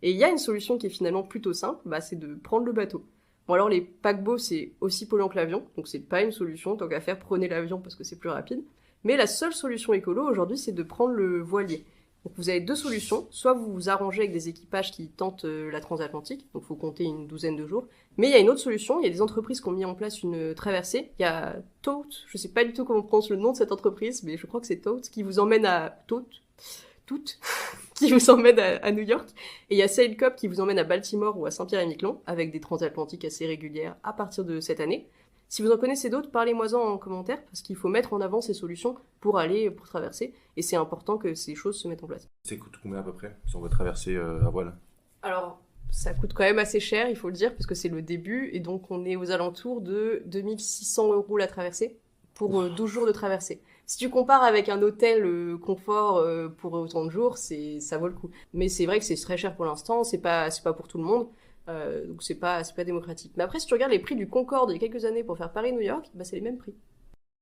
Et il y a une solution qui est finalement plutôt simple, c'est de prendre le bateau. Bon alors les paquebots c'est aussi polluant que l'avion, donc c'est pas une solution, tant qu'à faire prenez l'avion parce que c'est plus rapide. Mais la seule solution écolo aujourd'hui c'est de prendre le voilier. Donc vous avez deux solutions, soit vous vous arrangez avec des équipages qui tentent la transatlantique, donc il faut compter une douzaine de jours. Mais il y a une autre solution, il y a des entreprises qui ont mis en place une traversée. Il y a Tote, je sais pas du tout comment on prononce le nom de cette entreprise, mais je crois que c'est Tote, qui vous emmène à Tote, qui vous emmène à New York. Et il y a Sailcup qui vous emmène à Baltimore ou à Saint-Pierre-et-Miquelon, avec des transatlantiques assez régulières à partir de cette année. Si vous en connaissez d'autres, parlez-moi-en en commentaire, parce qu'il faut mettre en avant ces solutions pour traverser, et c'est important que ces choses se mettent en place. Ça coûte combien à peu près, si on veut traverser à voile? Alors, ça coûte quand même assez cher, il faut le dire, parce que c'est le début, et donc on est aux alentours de 2600 € la traversée, pour 12 jours de traversée. Si tu compares avec un hôtel confort pour autant de jours, ça vaut le coup. Mais c'est vrai que c'est très cher pour l'instant, c'est pas pour tout le monde. Donc c'est pas démocratique. Mais après, si tu regardes les prix du Concorde il y a quelques années pour faire Paris-New York, c'est les mêmes prix.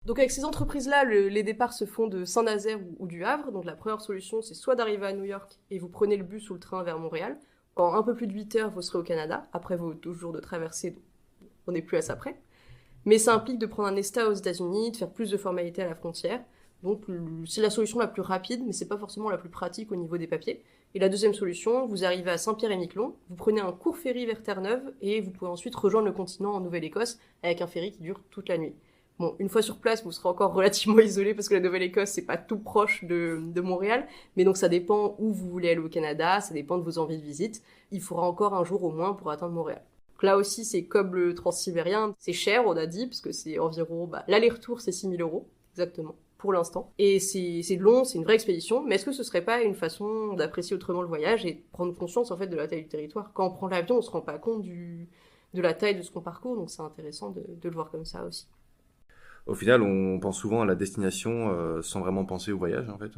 Donc avec ces entreprises-là, les départs se font de Saint-Nazaire ou du Havre. Donc la première solution, c'est soit d'arriver à New York et vous prenez le bus ou le train vers Montréal. En un peu plus de 8 heures, vous serez au Canada, après vos 12 jours de traversée, on n'est plus à ça près. Mais ça implique de prendre un ESTA aux États-Unis, de faire plus de formalités à la frontière. Donc c'est la solution la plus rapide, mais c'est pas forcément la plus pratique au niveau des papiers. Et la deuxième solution, vous arrivez à Saint-Pierre-et-Miquelon, vous prenez un court ferry vers Terre-Neuve et vous pouvez ensuite rejoindre le continent en Nouvelle-Écosse avec un ferry qui dure toute la nuit. Bon, une fois sur place, vous serez encore relativement isolé parce que la Nouvelle-Écosse, c'est pas tout proche de Montréal. Mais donc ça dépend où vous voulez aller au Canada, ça dépend de vos envies de visite. Il faudra encore un jour au moins pour atteindre Montréal. Donc là aussi, c'est comme le transsibérien, c'est cher, on a dit, parce que c'est environ, l'aller-retour, c'est 6 000 €, exactement, pour l'instant. Et c'est long, c'est une vraie expédition, mais est-ce que ce serait pas une façon d'apprécier autrement le voyage et de prendre conscience, en fait, de la taille du territoire? Quand on prend l'avion, on se rend pas compte de la taille de ce qu'on parcourt, donc c'est intéressant de le voir comme ça aussi. Au final, on pense souvent à la destination sans vraiment penser au voyage, en fait.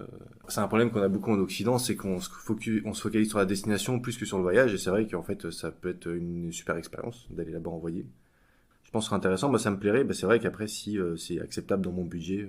C'est un problème qu'on a beaucoup en Occident, c'est qu'on se focalise sur la destination plus que sur le voyage, et c'est vrai qu'en fait, ça peut être une super expérience d'aller là-bas envoyer. Je pense que ce serait intéressant, ça me plairait. C'est vrai qu'après, si c'est acceptable dans mon budget,